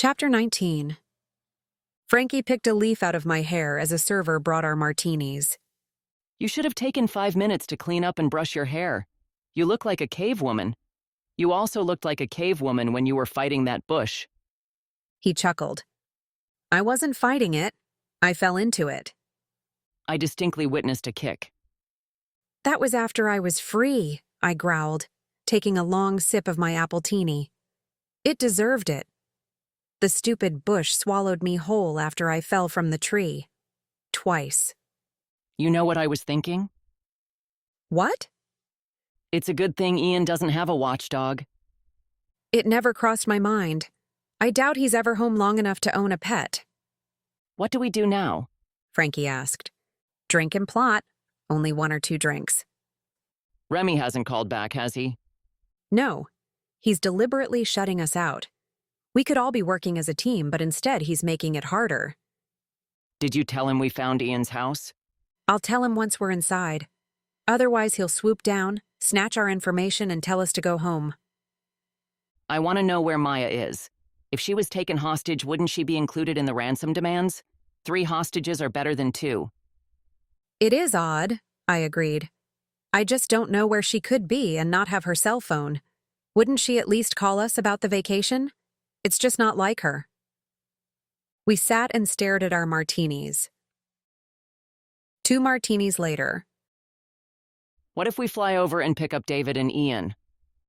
Chapter 19. Frankie picked a leaf out of my hair as a server brought our martinis. You should have taken 5 minutes to clean up and brush your hair. You look like a cave woman. You also looked like a cave woman when you were fighting that bush. He chuckled. I wasn't fighting it. I fell into it. I distinctly witnessed a kick. That was after I was free, I growled, taking a long sip of my appletini. It deserved it. The stupid bush swallowed me whole after I fell from the tree. Twice. You know what I was thinking? What? It's a good thing Ian doesn't have a watchdog. It never crossed my mind. I doubt he's ever home long enough to own a pet. What do we do now? Frankie asked. Drink and plot. Only 1 or 2 drinks. Remy hasn't called back, has he? No. He's deliberately shutting us out. We could all be working as a team, but instead he's making it harder. Did you tell him we found Ian's house? I'll tell him once we're inside. Otherwise he'll swoop down, snatch our information, and tell us to go home. I want to know where Maya is. If she was taken hostage, wouldn't she be included in the ransom demands? 3 hostages are better than 2. It is odd, I agreed. I just don't know where she could be and not have her cell phone. Wouldn't she at least call us about the vacation? It's just not like her. We sat and stared at our martinis. 2 martinis later. What if we fly over and pick up David and Ian?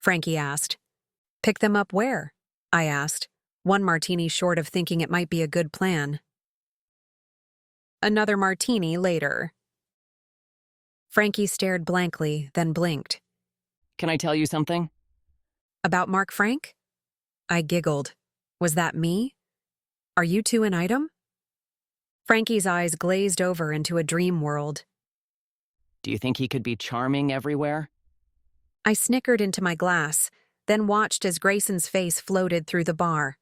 Frankie asked. Pick them up where? I asked, 1 martini short of thinking it might be a good plan. Another martini later. Frankie stared blankly, then blinked. Can I tell you something? About Mark Frank? I giggled. Was that me? Are you 2 an item? Frankie's eyes glazed over into a dream world. Do you think he could be charming everywhere? I snickered into my glass, then watched as Grayson's face floated through the bar.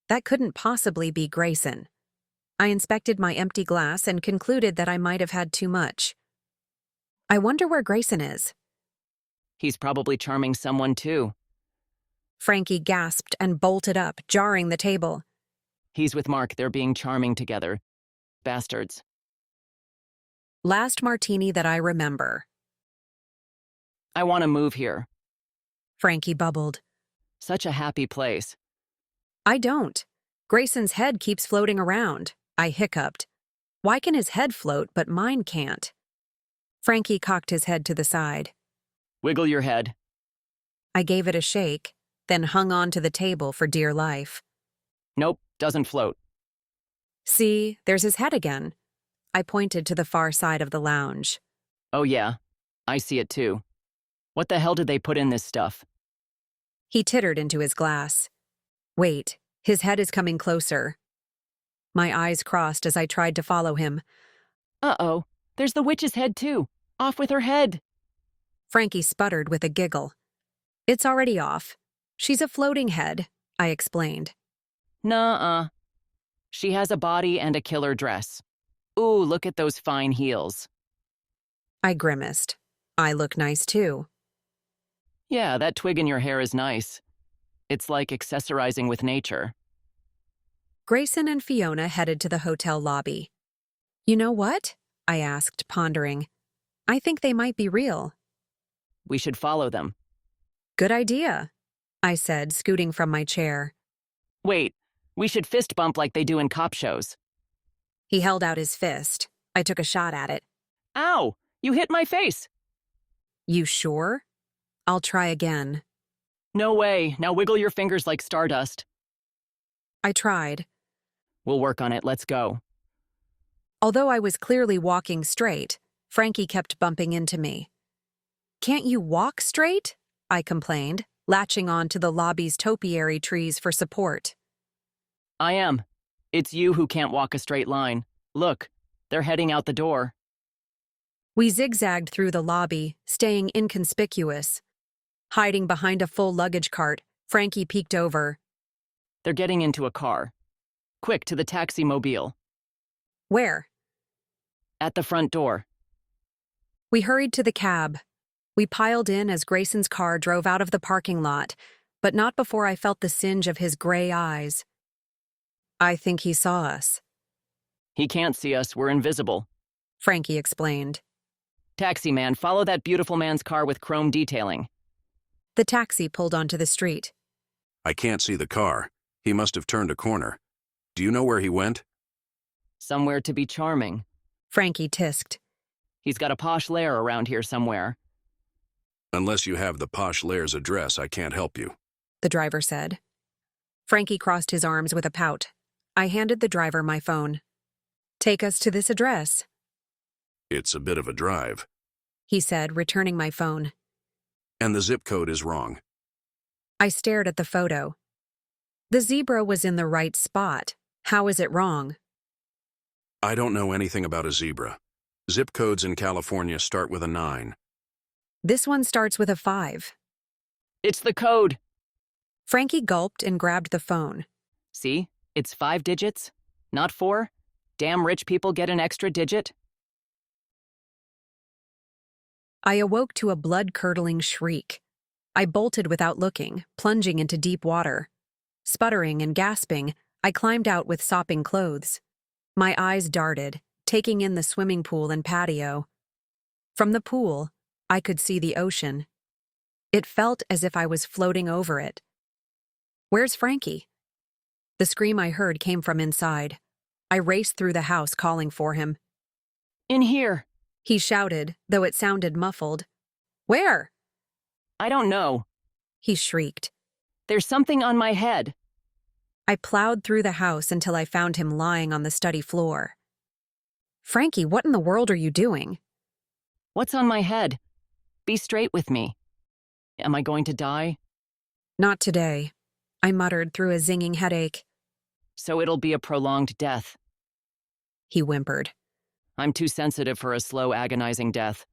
That couldn't possibly be Grayson. I inspected my empty glass and concluded that I might have had too much. I wonder where Grayson is. He's probably charming someone too. Frankie gasped and bolted up, jarring the table. He's with Mark. They're being charming together. Bastards. Last martini that I remember. I want to move here. Frankie bubbled. Such a happy place. I don't. Grayson's head keeps floating around. I hiccuped. Why can his head float, but mine can't? Frankie cocked his head to the side. Wiggle your head. I gave it a shake, then hung on to the table for dear life. Nope, doesn't float. See, there's his head again. I pointed to the far side of the lounge. Oh yeah, I see it too. What the hell did they put in this stuff? He tittered into his glass. Wait, his head is coming closer. My eyes crossed as I tried to follow him. Uh-oh, there's the witch's head too. Off with her head. Frankie sputtered with a giggle. It's already off. She's a floating head, I explained. Nuh-uh. She has a body and a killer dress. Ooh, look at those fine heels. I grimaced. I look nice too. Yeah, that twig in your hair is nice. It's like accessorizing with nature. Grayson and Fiona headed to the hotel lobby. You know what? I asked, pondering. I think they might be real. We should follow them. Good idea, I said, scooting from my chair. Wait, we should fist bump like they do in cop shows. He held out his fist. I took a shot at it. Ow! You hit my face! You sure? I'll try again. No way. Now wiggle your fingers like stardust. I tried. We'll work on it. Let's go. Although I was clearly walking straight, Frankie kept bumping into me. Can't you walk straight? I complained, latching on to the lobby's topiary trees for support. I am. It's you who can't walk a straight line. Look, they're heading out the door. We zigzagged through the lobby, staying inconspicuous. Hiding behind a full luggage cart, Frankie peeked over. They're getting into a car. Quick, to the taxi-mobile. Where? At the front door. We hurried to the cab. We piled in as Grayson's car drove out of the parking lot. but not before I felt the singe of his gray eyes. I think he saw us, He can't see us, we're invisible. Frankie explained. Taxi man, follow that beautiful man's car with chrome detailing. The taxi pulled onto the street. I can't see the car. He must have turned a corner. Do you know where he went? Somewhere to be charming. Frankie tisked. He's got a posh lair around here somewhere. Unless you have the posh lair's address, I can't help you. The driver said. Frankie crossed his arms with a pout. I handed the driver my phone. Take us to this address, It's a bit of a drive. he said, returning my phone. And the zip code is wrong. I stared at the photo. The zebra was in the right spot. How is it wrong? I don't know anything about a zebra. Zip codes in California start with a 9. This one starts with a 5. It's the code. Frankie gulped and grabbed the phone. See? It's 5 digits, not 4. Damn rich people get an extra digit. I awoke to a blood-curdling shriek. I bolted without looking, plunging into deep water. Sputtering and gasping, I climbed out with sopping clothes. My eyes darted, taking in the swimming pool and patio. From the pool, I could see the ocean. It felt as if I was floating over it. Where's Frankie? The scream I heard came from inside. I raced through the house calling for him. In here. He shouted, though it sounded muffled. Where? I don't know. He shrieked. There's something on my head. I plowed through the house until I found him lying on the study floor. Frankie, what in the world are you doing? What's on my head? Be straight with me. Am I going to die? Not today, I muttered through a zinging headache. So it'll be a prolonged death. He whimpered. I'm too sensitive for a slow, agonizing death.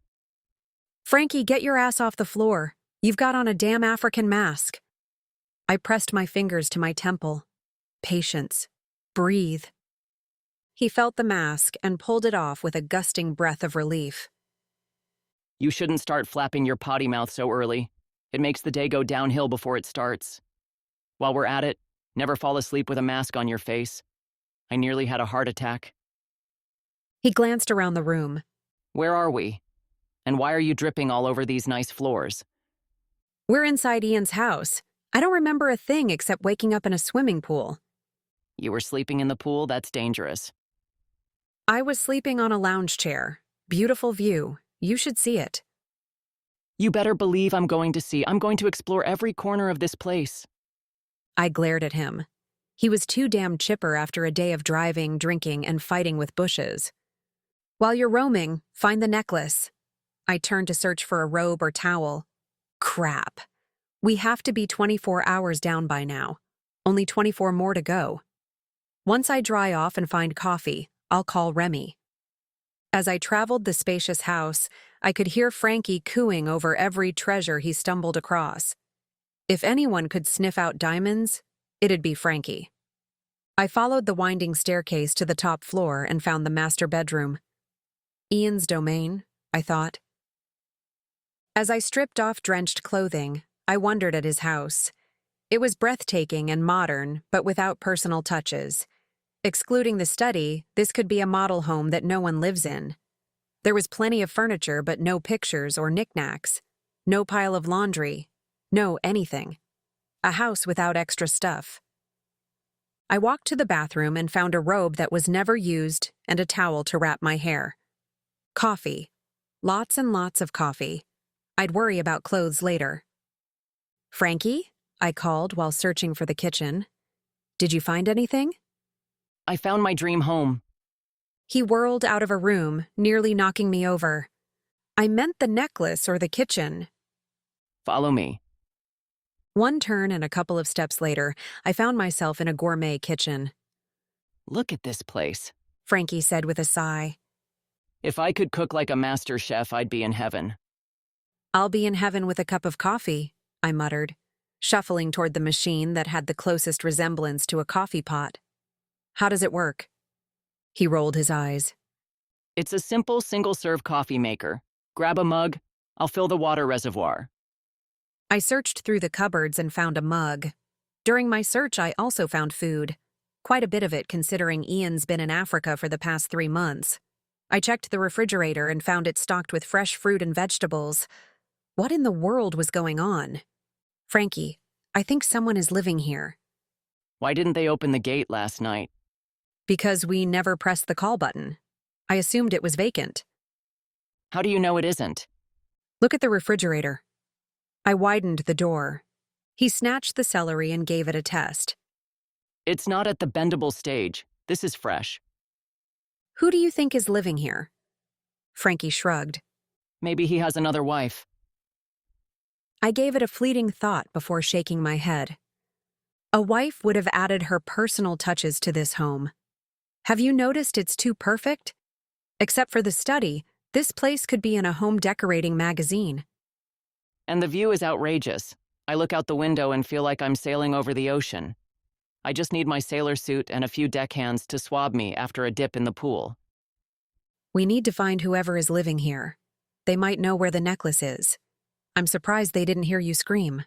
Frankie, get your ass off the floor. You've got on a damn African mask. I pressed my fingers to my temple. Patience. Breathe. He felt the mask and pulled it off with a gusting breath of relief. You shouldn't start flapping your potty mouth so early. It makes the day go downhill before it starts. While we're at it, never fall asleep with a mask on your face. I nearly had a heart attack. He glanced around the room. Where are we? And why are you dripping all over these nice floors? We're inside Ian's house. I don't remember a thing except waking up in a swimming pool. You were sleeping in the pool? That's dangerous. I was sleeping on a lounge chair. Beautiful view. You should see it. You better believe I'm going to see. I'm going to explore every corner of this place. I glared at him. He was too damn chipper after a day of driving, drinking, and fighting with bushes. While you're roaming, find the necklace. I turned to search for a robe or towel. Crap. We have to be 24 hours down by now. Only 24 more to go. Once I dry off and find coffee, I'll call Remy. As I traveled the spacious house, I could hear Frankie cooing over every treasure he stumbled across. If anyone could sniff out diamonds, it'd be Frankie. I followed the winding staircase to the top floor and found the master bedroom. Ian's domain, I thought. As I stripped off drenched clothing, I wondered at his house. It was breathtaking and modern, but without personal touches. Excluding the study, this could be a model home that no one lives in. There was plenty of furniture, but no pictures or knickknacks. No pile of laundry. No anything. A house without extra stuff. I walked to the bathroom and found a robe that was never used and a towel to wrap my hair. Coffee. Lots and lots of coffee. I'd worry about clothes later. Frankie? I called while searching for the kitchen. Did you find anything? I found my dream home. He whirled out of a room, nearly knocking me over. I meant the necklace or the kitchen. Follow me. One turn and a couple of steps later, I found myself in a gourmet kitchen. Look at this place. Frankie said with a sigh. If I could cook like a master chef, I'd be in heaven. I'll be in heaven with a cup of coffee, I muttered, shuffling toward the machine that had the closest resemblance to a coffee pot. How does it work? He rolled his eyes. It's a simple single-serve coffee maker. Grab a mug. I'll fill the water reservoir. I searched through the cupboards and found a mug. During my search, I also found food. Quite a bit of it considering Ian's been in Africa for the past 3 months. I checked the refrigerator and found it stocked with fresh fruit and vegetables. What in the world was going on? Frankie, I think someone is living here. Why didn't they open the gate last night? Because we never pressed the call button. I assumed it was vacant. How do you know it isn't? Look at the refrigerator. I widened the door. He snatched the celery and gave it a test. It's not at the bendable stage. This is fresh. Who do you think is living here? Frankie shrugged. Maybe he has another wife. I gave it a fleeting thought before shaking my head. A wife would have added her personal touches to this home. Have you noticed it's too perfect? Except for the study, this place could be in a home decorating magazine. And the view is outrageous. I look out the window and feel like I'm sailing over the ocean. I just need my sailor suit and a few deckhands to swab me after a dip in the pool. We need to find whoever is living here. They might know where the necklace is. I'm surprised they didn't hear you scream.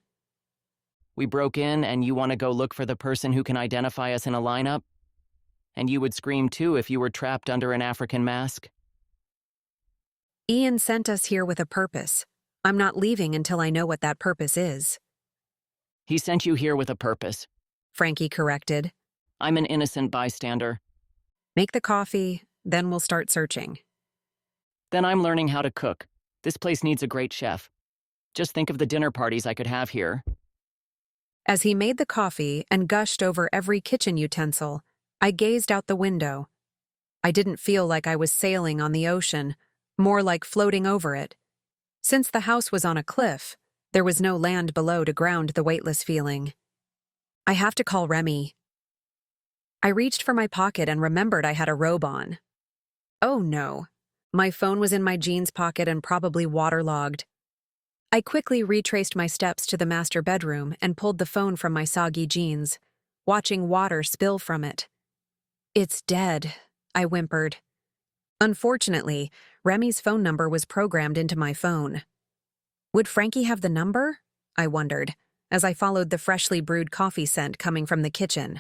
We broke in and you want to go look for the person who can identify us in a lineup? And you would scream too if you were trapped under an African mask? Ian sent us here with a purpose. I'm not leaving until I know what that purpose is. He sent you here with a purpose. Frankie corrected. I'm an innocent bystander. Make the coffee, then we'll start searching. Then I'm learning how to cook. This place needs a great chef. Just think of the dinner parties I could have here. As he made the coffee and gushed over every kitchen utensil, I gazed out the window. I didn't feel like I was sailing on the ocean, more like floating over it. Since the house was on a cliff, there was no land below to ground the weightless feeling. I have to call Remy. I reached for my pocket and remembered I had a robe on. Oh no. My phone was in my jeans pocket and probably waterlogged. I quickly retraced my steps to the master bedroom and pulled the phone from my soggy jeans, watching water spill from it. It's dead, I whimpered. Unfortunately, Remy's phone number was programmed into my phone. Would Frankie have the number? I wondered, as I followed the freshly brewed coffee scent coming from the kitchen.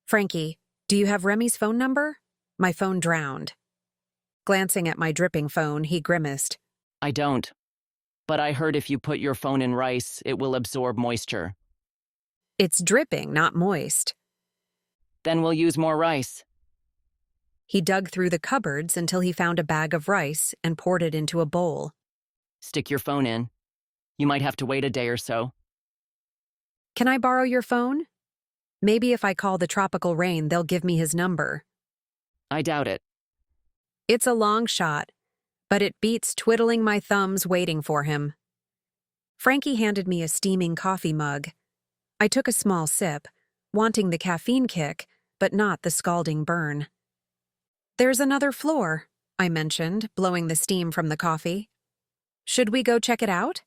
Frankie, do you have Remy's phone number? My phone drowned. Glancing at my dripping phone, he grimaced. I don't. But I heard if you put your phone in rice, it will absorb moisture. It's dripping, not moist. Then we'll use more rice. He dug through the cupboards until he found a bag of rice and poured it into a bowl. Stick your phone in. You might have to wait a day or so. Can I borrow your phone? Maybe if I call the tropical rain, they'll give me his number. I doubt it. It's a long shot, but it beats twiddling my thumbs waiting for him. Frankie handed me a steaming coffee mug. I took a small sip, wanting the caffeine kick, but not the scalding burn. There's another floor, I mentioned, blowing the steam from the coffee. Should we go check it out?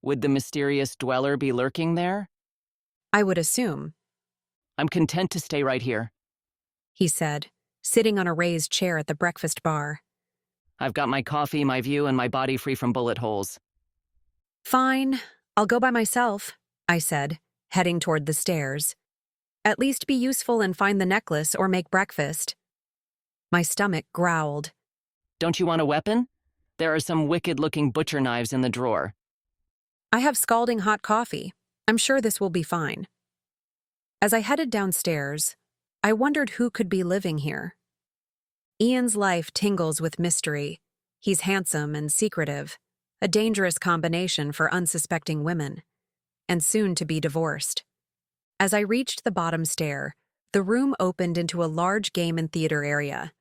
Would the mysterious dweller be lurking there? I would assume. I'm content to stay right here. He said, sitting on a raised chair at the breakfast bar. I've got my coffee, my view, and my body free from bullet holes. Fine, I'll go by myself, I said, heading toward the stairs. At least be useful and find the necklace or make breakfast. My stomach growled. Don't you want a weapon? There are some wicked-looking butcher knives in the drawer. I have scalding hot coffee. I'm sure this will be fine. As I headed downstairs, I wondered who could be living here. Ian's life tingles with mystery. He's handsome and secretive, a dangerous combination for unsuspecting women, and soon to be divorced. As I reached the bottom stair, the room opened into a large game and theater area.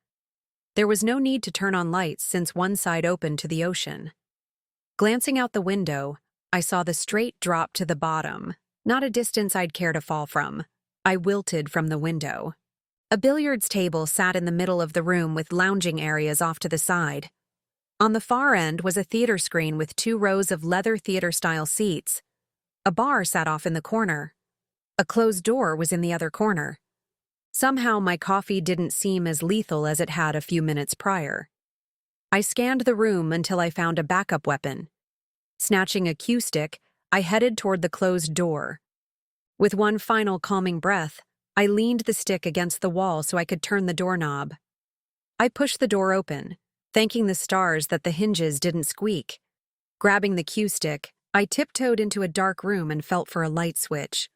There was no need to turn on lights since one side opened to the ocean. Glancing out the window, I saw the straight drop to the bottom, not a distance I'd care to fall from. I wilted from the window. A billiards table sat in the middle of the room with lounging areas off to the side. On the far end was a theater screen with 2 rows of leather theater-style seats. A bar sat off in the corner. A closed door was in the other corner. Somehow my coffee didn't seem as lethal as it had a few minutes prior. I scanned the room until I found a backup weapon. Snatching a cue stick, I headed toward the closed door. With one final calming breath, I leaned the stick against the wall so I could turn the doorknob. I pushed the door open, thanking the stars that the hinges didn't squeak. Grabbing the cue stick, I tiptoed into a dark room and felt for a light switch.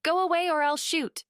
Go away or I'll shoot.